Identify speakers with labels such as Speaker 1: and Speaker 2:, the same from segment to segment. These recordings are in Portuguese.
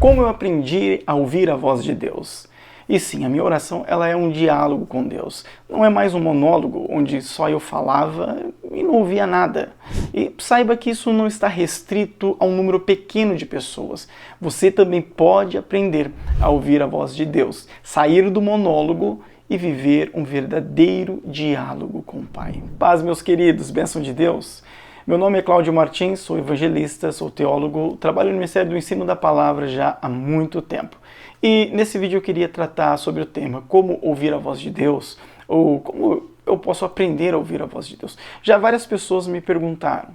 Speaker 1: Como eu aprendi a ouvir a voz de Deus? E sim, a minha oração ela é um diálogo com Deus. Não é mais um monólogo onde só eu falava e não ouvia nada. E saiba que isso não está restrito a um número pequeno de pessoas. Você também pode aprender a ouvir a voz de Deus, sair do monólogo e viver um verdadeiro diálogo com o Pai. Paz, meus queridos, bênção de Deus. Meu nome é Cláudio Martins, sou evangelista, sou teólogo, trabalho no Ministério do Ensino da Palavra já há muito tempo. E nesse vídeo eu queria tratar sobre o tema como ouvir a voz de Deus, ou como eu posso aprender a ouvir a voz de Deus. Já várias pessoas me perguntaram,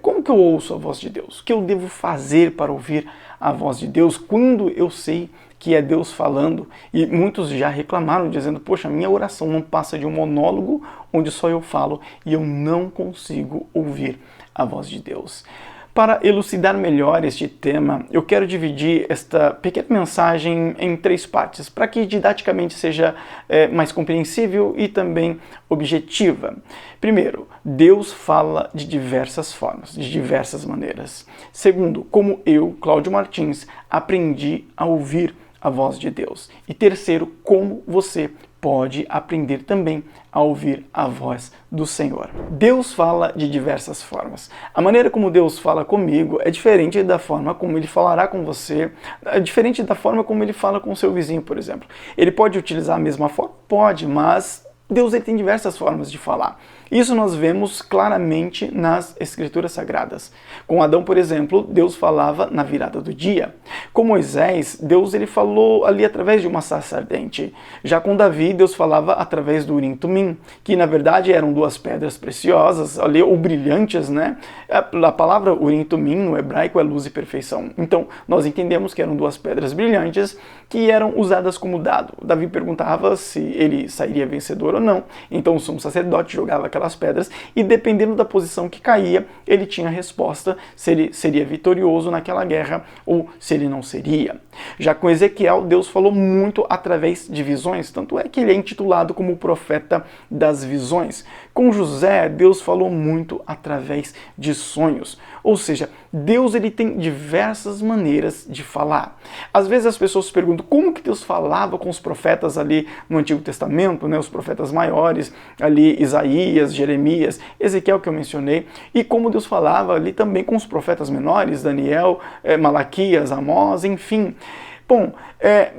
Speaker 1: como que eu ouço a voz de Deus? O que eu devo fazer para ouvir a voz de Deus quando eu sei que é Deus falando? E muitos já reclamaram, dizendo, poxa, minha oração não passa de um monólogo onde só eu falo e eu não consigo ouvir a voz de Deus. Para elucidar melhor este tema, eu quero dividir esta pequena mensagem em 3 partes, para que didaticamente seja mais compreensível e também objetiva. Primeiro, Deus fala de diversas formas, de diversas maneiras. Segundo, como eu, Cláudio Martins, aprendi a ouvir a voz de Deus. E terceiro, como você pode aprender também a ouvir a voz do Senhor. Deus fala de diversas formas. A maneira como Deus fala comigo é diferente da forma como Ele falará com você, é diferente da forma como Ele fala com o seu vizinho, por exemplo. Ele pode utilizar a mesma forma? Pode, mas Deus ele tem diversas formas de falar. Isso nós vemos claramente nas Escrituras Sagradas. Com Adão, por exemplo, Deus falava na virada do dia. Com Moisés, Deus ele falou ali através de uma sarça ardente. Já com Davi, Deus falava através do Urim Tumim, que na verdade eram 2 pedras preciosas, ali, ou brilhantes, né? A palavra Urim Tumim no hebraico é luz e perfeição. Então, nós entendemos que eram 2 pedras brilhantes que eram usadas como dado. Davi perguntava se ele sairia vencedor ou não. Então, o sumo sacerdote jogava aquelas pedras e dependendo da posição que caía, ele tinha a resposta se ele seria vitorioso naquela guerra ou se ele não seria. Já com Ezequiel, Deus falou muito através de visões, tanto é que ele é intitulado como o profeta das visões. Com José, Deus falou muito através de sonhos. Ou seja, Deus ele tem diversas maneiras de falar. Às vezes as pessoas se perguntam como que Deus falava com os profetas ali no Antigo Testamento, né, os profetas maiores, ali Isaías, Jeremias, Ezequiel que eu mencionei, e como Deus falava ali também com os profetas menores, Daniel, Malaquias, Amós, enfim. Bom,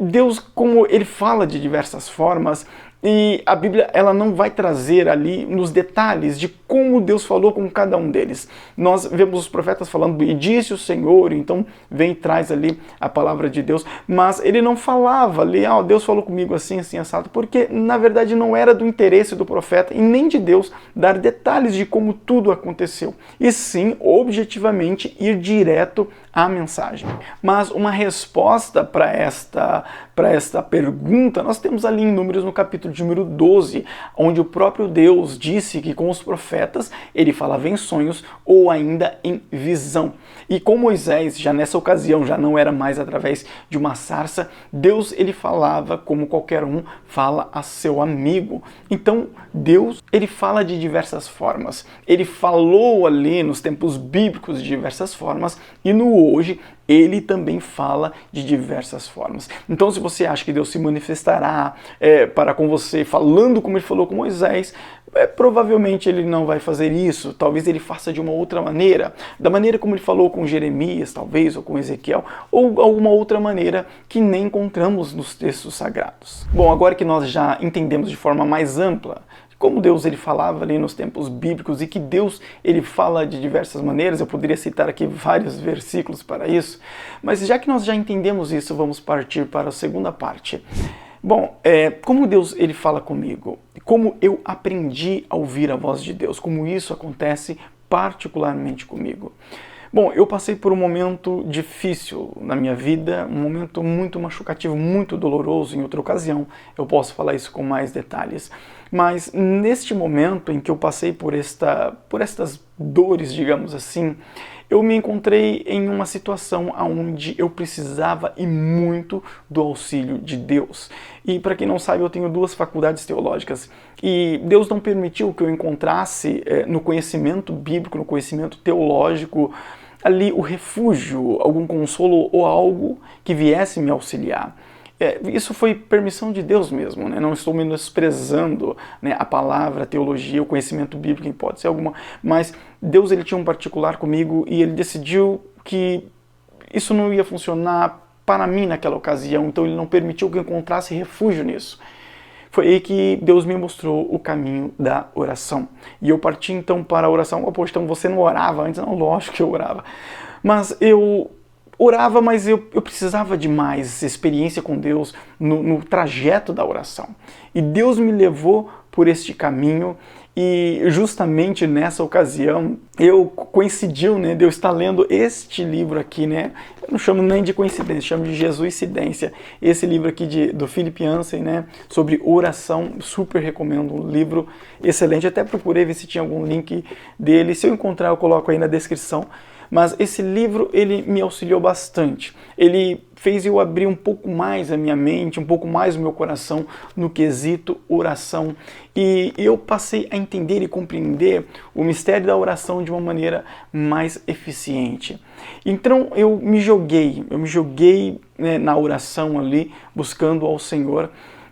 Speaker 1: Deus, como ele fala de diversas formas, e a Bíblia ela não vai trazer ali nos detalhes de como Deus falou com cada um deles. Nós vemos os profetas falando, e disse o Senhor, então vem e traz ali a palavra de Deus, mas ele não falava ali, Deus falou comigo assim, assim, assado, porque na verdade não era do interesse do profeta e nem de Deus dar detalhes de como tudo aconteceu, e sim, objetivamente, ir direto à mensagem. Mas uma resposta para esta pergunta, nós temos ali em Números no capítulo de número 12, onde o próprio Deus disse que com os profetas ele falava em sonhos ou ainda em visão. E com Moisés, já nessa ocasião, já não era mais através de uma sarça, Deus ele falava como qualquer um fala a seu amigo. Então Deus ele fala de diversas formas. Ele falou ali nos tempos bíblicos de diversas formas e no hoje ele também fala de diversas formas. Então, se você acha que Deus se manifestará para com você falando como ele falou com Moisés, provavelmente ele não vai fazer isso. Talvez ele faça de uma outra maneira, da maneira como ele falou com Jeremias, talvez, ou com Ezequiel, ou alguma outra maneira que nem encontramos nos textos sagrados. Bom, agora que nós já entendemos de forma mais ampla como Deus ele falava ali nos tempos bíblicos e que Deus ele fala de diversas maneiras, eu poderia citar aqui vários versículos para isso, mas já que nós já entendemos isso, vamos partir para a segunda parte. Bom, como Deus ele fala comigo? Como eu aprendi a ouvir a voz de Deus? Como isso acontece particularmente comigo? Bom, eu passei por um momento difícil na minha vida, um momento muito machucativo, muito doloroso em outra ocasião. Eu posso falar isso com mais detalhes. Mas neste momento em que eu passei por estas dores, digamos assim, eu me encontrei em uma situação onde eu precisava e muito do auxílio de Deus. E para quem não sabe, eu tenho 2 faculdades teológicas e Deus não permitiu que eu encontrasse no conhecimento bíblico, no conhecimento teológico, ali o refúgio, algum consolo ou algo que viesse me auxiliar. Isso foi permissão de Deus mesmo, né? Não estou menosprezando, né, a palavra, a teologia, o conhecimento bíblico, em hipótese alguma, mas Deus ele tinha um particular comigo e ele decidiu que isso não ia funcionar para mim naquela ocasião, então ele não permitiu que eu encontrasse refúgio nisso. Foi aí que Deus me mostrou o caminho da oração. E eu parti então para a oração. Poxa, então você não orava antes? Não, lógico que eu orava. Mas eu orava, mas eu precisava de mais experiência com Deus no trajeto da oração. E Deus me levou por este caminho e justamente nessa ocasião coincidiu, né, de eu estar lendo este livro aqui, né, eu não chamo nem de coincidência, chamo de Jesuicidência, esse livro aqui do Philip Yancey, né, sobre oração, super recomendo, um livro excelente, até procurei ver se tinha algum link dele, se eu encontrar eu coloco aí na descrição. Mas esse livro, ele me auxiliou bastante. Ele fez eu abrir um pouco mais a minha mente, um pouco mais o meu coração no quesito oração. E eu passei a entender e compreender o mistério da oração de uma maneira mais eficiente. Então eu me joguei, né, na oração ali, buscando ao Senhor.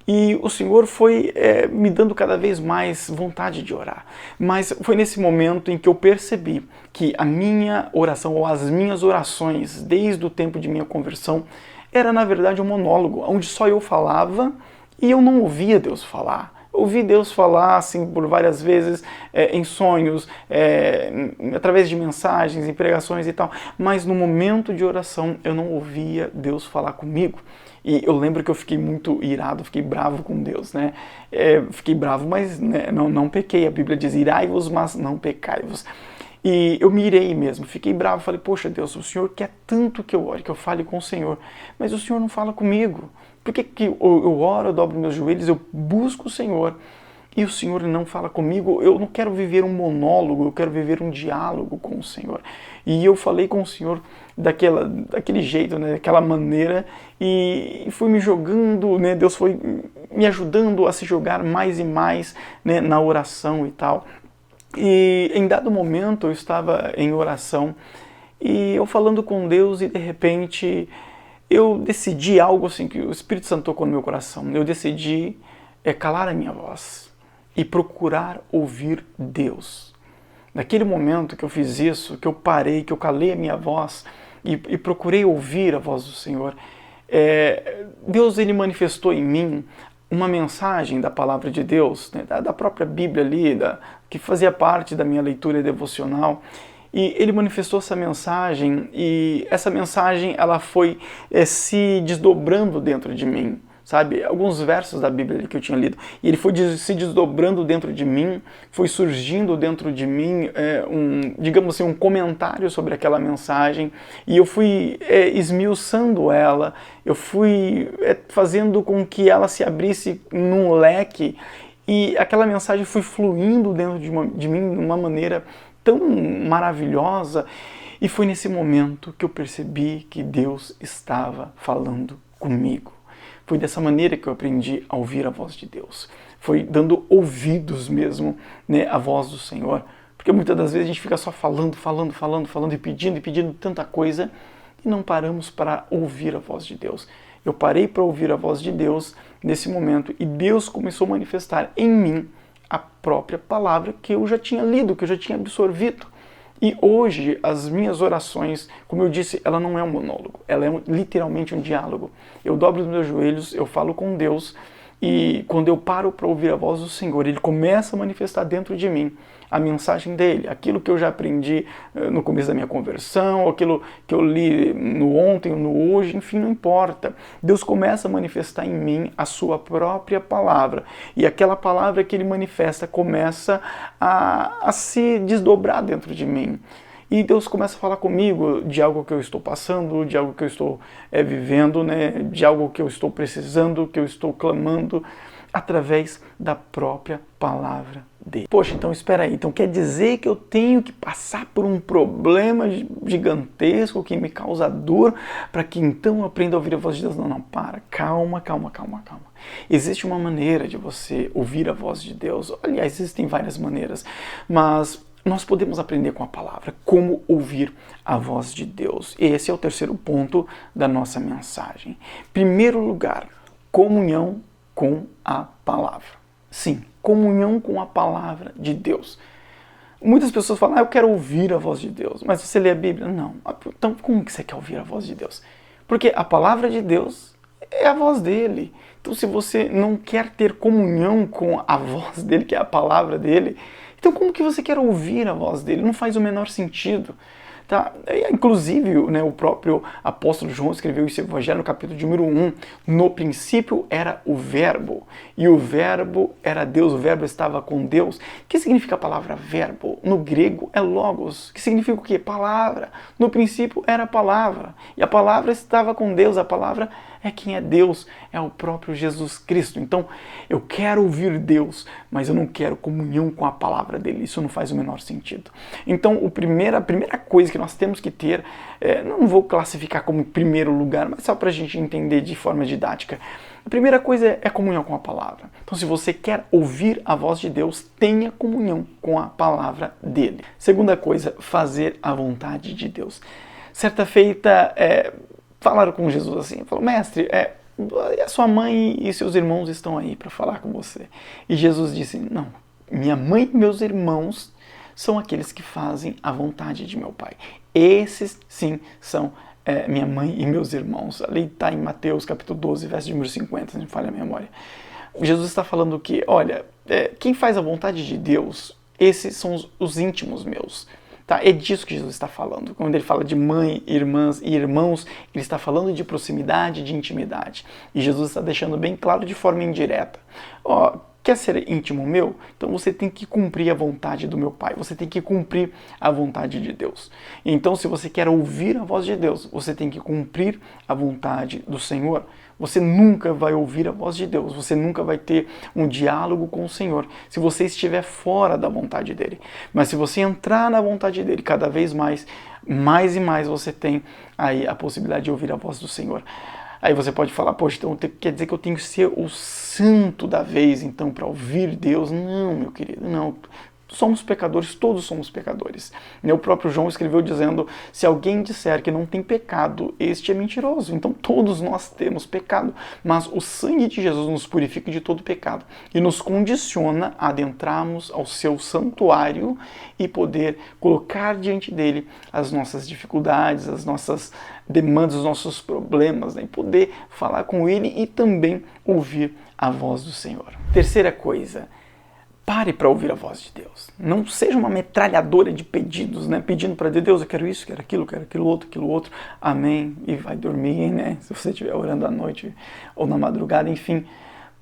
Speaker 1: E o Senhor foi me dando cada vez mais vontade de orar. Mas foi nesse momento em que eu percebi que a minha oração, ou as minhas orações, desde o tempo de minha conversão, era na verdade um monólogo, onde só eu falava e eu não ouvia Deus falar. Ouvi Deus falar assim por várias vezes, em sonhos, através de mensagens, em pregações e tal, mas no momento de oração eu não ouvia Deus falar comigo. E eu lembro que eu fiquei muito irado, fiquei bravo com Deus, né? Fiquei bravo, mas né, não pequei. A Bíblia diz, irai-vos, mas não pecai-vos. E eu me irei mesmo, fiquei bravo, falei, poxa Deus, o Senhor quer tanto que eu ore, que eu fale com o Senhor, mas o Senhor não fala comigo. Por que eu oro, eu dobro meus joelhos, eu busco o Senhor e o Senhor não fala comigo? Eu não quero viver um monólogo, eu quero viver um diálogo com o Senhor. E eu falei com o Senhor daquele jeito, né, daquela maneira, e fui me jogando, né, Deus foi me ajudando a se jogar mais e mais, né, na oração e tal. E em dado momento eu estava em oração e eu falando com Deus e de repente eu decidi algo assim que o Espírito Santo tocou no meu coração. Eu decidi calar a minha voz e procurar ouvir Deus. Naquele momento que eu fiz isso, que eu parei, que eu calei a minha voz e procurei ouvir a voz do Senhor, Deus ele manifestou em mim uma mensagem da palavra de Deus, né, da própria Bíblia ali, que fazia parte da minha leitura devocional. E ele manifestou essa mensagem e essa mensagem ela foi se desdobrando dentro de mim, sabe? Alguns versos da Bíblia que eu tinha lido. E ele foi se desdobrando dentro de mim, foi surgindo dentro de mim digamos assim, um comentário sobre aquela mensagem. E eu fui esmiuçando ela, eu fui fazendo com que ela se abrisse num leque. E aquela mensagem foi fluindo dentro de mim de uma maneira tão maravilhosa, e foi nesse momento que eu percebi que Deus estava falando comigo. Foi dessa maneira que eu aprendi a ouvir a voz de Deus. Foi dando ouvidos mesmo, né, à voz do Senhor. Porque muitas das vezes a gente fica só falando e pedindo tanta coisa e não paramos para ouvir a voz de Deus. Eu parei para ouvir a voz de Deus nesse momento e Deus começou a manifestar em mim a própria palavra que eu já tinha lido, que eu já tinha absorvido. E hoje, as minhas orações, como eu disse, ela não é um monólogo, ela é literalmente um diálogo. Eu dobro os meus joelhos, eu falo com Deus, e quando eu paro para ouvir a voz do Senhor, Ele começa a manifestar dentro de mim a mensagem dEle, aquilo que eu já aprendi no começo da minha conversão, aquilo que eu li no ontem, no hoje, enfim, não importa. Deus começa a manifestar em mim a sua própria palavra, e aquela palavra que Ele manifesta começa a se desdobrar dentro de mim. E Deus começa a falar comigo de algo que eu estou passando, de algo que eu estou vivendo, né? De algo que eu estou precisando, que eu estou clamando, através da própria palavra dele. Poxa, então espera aí, então quer dizer que eu tenho que passar por um problema gigantesco que me causa dor para que então eu aprenda a ouvir a voz de Deus? Não, para, calma. Existe uma maneira de você ouvir a voz de Deus, aliás, existem várias maneiras, mas nós podemos aprender com a palavra como ouvir a voz de Deus. Esse é o terceiro ponto da nossa mensagem. Primeiro lugar, comunhão com a palavra. Sim, comunhão com a palavra de Deus. Muitas pessoas falam, eu quero ouvir a voz de Deus, mas você lê a Bíblia? Não. Então como que você quer ouvir a voz de Deus? Porque a palavra de Deus é a voz dele. Então se você não quer ter comunhão com a voz dele, que é a palavra dele, então como que você quer ouvir a voz dele? Não faz o menor sentido. Tá? Inclusive, né, o próprio apóstolo João escreveu esse evangelho no capítulo de número 1. No princípio era o verbo, e o verbo era Deus, o verbo estava com Deus. O que significa a palavra verbo? No grego é logos, que significa o quê? Palavra. No princípio era a palavra, e a palavra estava com Deus, a palavra é quem é Deus, é o próprio Jesus Cristo. Então, eu quero ouvir Deus, mas eu não quero comunhão com a palavra dele. Isso não faz o menor sentido. Então, a primeira coisa que nós temos que ter, não vou classificar como primeiro lugar, mas só para a gente entender de forma didática. A primeira coisa é comunhão com a palavra. Então, se você quer ouvir a voz de Deus, tenha comunhão com a palavra dele. Segunda coisa, fazer a vontade de Deus. Certa feita, falaram com Jesus assim, falou, mestre, a sua mãe e seus irmãos estão aí para falar com você. E Jesus disse, não, minha mãe e meus irmãos são aqueles que fazem a vontade de meu Pai. Esses, sim, são minha mãe e meus irmãos. Ali está em Mateus capítulo 12, verso de número 50, se não me falha a memória. Jesus está falando que, olha, quem faz a vontade de Deus, esses são os íntimos meus. Tá? É disso que Jesus está falando. Quando ele fala de mãe, irmãs e irmãos, ele está falando de proximidade, de intimidade. E Jesus está deixando bem claro de forma indireta. Quer ser íntimo meu? Então você tem que cumprir a vontade do meu Pai. Você tem que cumprir a vontade de Deus. Então, se você quer ouvir a voz de Deus, você tem que cumprir a vontade do Senhor. Você nunca vai ouvir a voz de Deus. Você nunca vai ter um diálogo com o Senhor se você estiver fora da vontade dele. Mas se você entrar na vontade dele, cada vez mais e mais você tem aí a possibilidade de ouvir a voz do Senhor. Aí você pode falar, poxa, então quer dizer que eu tenho que ser o santo da vez, então, para ouvir Deus? Não, meu querido, não. Somos pecadores, todos somos pecadores. O próprio João escreveu dizendo, se alguém disser que não tem pecado, este é mentiroso. Então todos nós temos pecado, mas o sangue de Jesus nos purifica de todo pecado e nos condiciona a adentrarmos ao seu santuário e poder colocar diante dele as nossas dificuldades, as nossas demandas, os nossos problemas, né? E poder falar com ele e também ouvir a voz do Senhor. Terceira coisa, pare para ouvir a voz de Deus. Não seja uma metralhadora de pedidos, né? Pedindo para Deus, eu quero isso, quero aquilo outro. Amém. E vai dormir, né? Se você estiver orando à noite ou na madrugada, enfim.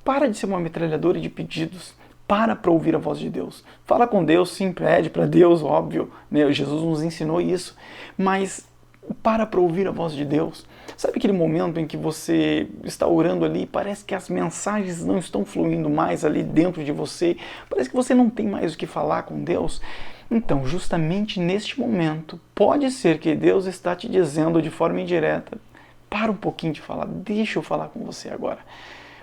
Speaker 1: Para de ser uma metralhadora de pedidos. Para ouvir a voz de Deus. Fala com Deus, sim, pede para Deus, óbvio. Né? Jesus nos ensinou isso. Mas para ouvir a voz de Deus. Sabe aquele momento em que você está orando ali e parece que as mensagens não estão fluindo mais ali dentro de você? Parece que você não tem mais o que falar com Deus? Então, justamente neste momento, pode ser que Deus está te dizendo de forma indireta, para um pouquinho de falar, deixa eu falar com você agora.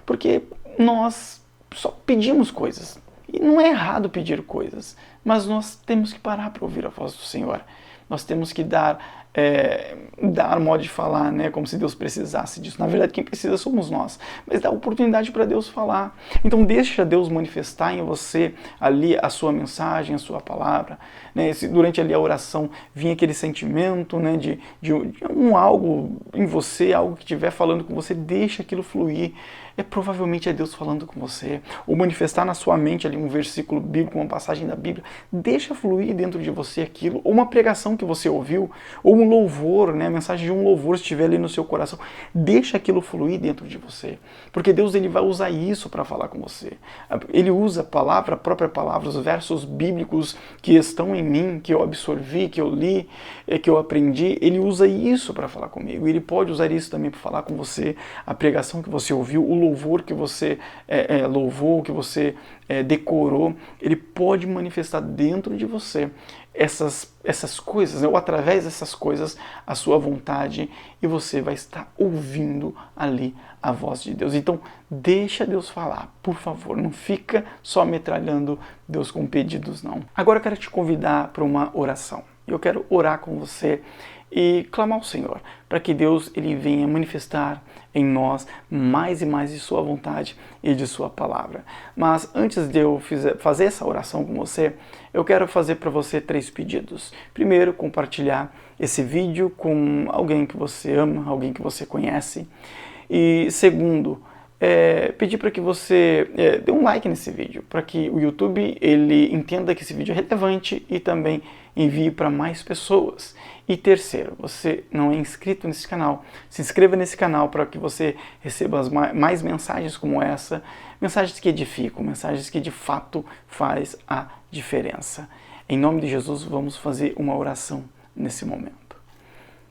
Speaker 1: Porque nós só pedimos coisas. E não é errado pedir coisas, mas nós temos que parar para ouvir a voz do Senhor. Nós temos que dar modo de falar, né, como se Deus precisasse disso. Na verdade, quem precisa somos nós. Mas dá oportunidade para Deus falar. Então deixa Deus manifestar em você ali a sua mensagem, a sua palavra. Né? Se durante ali a oração vinha aquele sentimento, né, de algo em você, algo que estiver falando com você, deixa aquilo fluir. Provavelmente é Deus falando com você. Ou manifestar na sua mente ali um versículo bíblico, uma passagem da Bíblia. Deixa fluir dentro de você aquilo. Ou uma pregação que você ouviu. Ou um louvor, né? A mensagem de um louvor estiver ali no seu coração. Deixa aquilo fluir dentro de você. Porque Deus ele vai usar isso para falar com você. Ele usa a própria palavra, os versos bíblicos que estão em mim, que eu absorvi, que eu li, que eu aprendi. Ele usa isso para falar comigo. Ele pode usar isso também para falar com você. A pregação que você ouviu, o louvor que você louvou, que você decorou, ele pode manifestar dentro de você essas coisas, né? Ou através dessas coisas, a sua vontade, e você vai estar ouvindo ali a voz de Deus. Então, deixa Deus falar, por favor, não fica só metralhando Deus com pedidos, não. Agora eu quero te convidar para uma oração. Eu quero orar com você e clamar ao Senhor para que Deus ele venha manifestar em nós mais e mais de sua vontade e de sua palavra. Mas antes de eu fazer essa oração com você, eu quero fazer para você 3 pedidos. Primeiro, compartilhar esse vídeo com alguém que você ama, alguém que você conhece. E segundo, pedir para que você dê um like nesse vídeo, para que o YouTube ele entenda que esse vídeo é relevante e também envie para mais pessoas. E terceiro, você não é inscrito nesse canal, se inscreva nesse canal para que você receba mais mensagens como essa, mensagens que edificam, mensagens que de fato faz a diferença. Em nome de Jesus, vamos fazer uma oração nesse momento.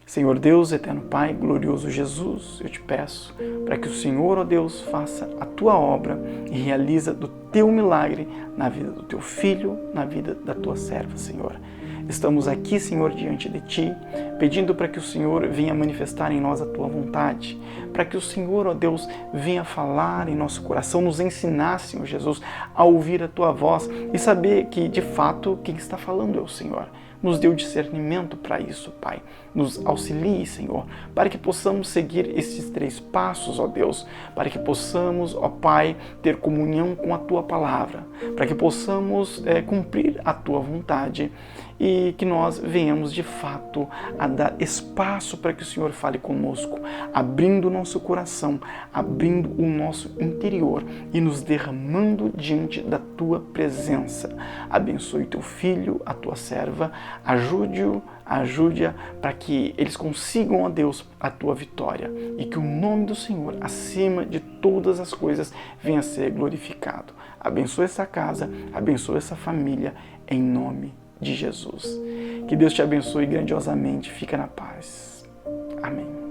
Speaker 1: Senhor Deus, eterno Pai, glorioso Jesus, eu te peço para que o Senhor, ó Deus, faça a tua obra e realiza do teu milagre na vida do teu filho, na vida da tua serva, Senhor. Estamos aqui, Senhor, diante de Ti, pedindo para que o Senhor venha manifestar em nós a Tua vontade, para que o Senhor, ó Deus, venha falar em nosso coração, nos ensinar, Senhor Jesus, a ouvir a Tua voz e saber que, de fato, quem está falando é o Senhor. Nos dê o discernimento para isso, Pai. Nos auxilie, Senhor, para que possamos seguir esses 3 passos, ó Deus, para que possamos, ó Pai, ter comunhão com a Tua palavra, para que possamos cumprir a Tua vontade e que nós venhamos, de fato, a dar espaço para que o Senhor fale conosco, abrindo o nosso coração, abrindo o nosso interior e nos derramando diante da Tua presença. Abençoe Teu filho, a Tua serva, ajude-a para que eles consigam, ó Deus, a Tua vitória e que o nome do Senhor, acima de todas as coisas, venha a ser glorificado. Abençoe essa casa, abençoe essa família, em nome de Jesus. Que Deus te abençoe grandiosamente. Fica na paz. Amém.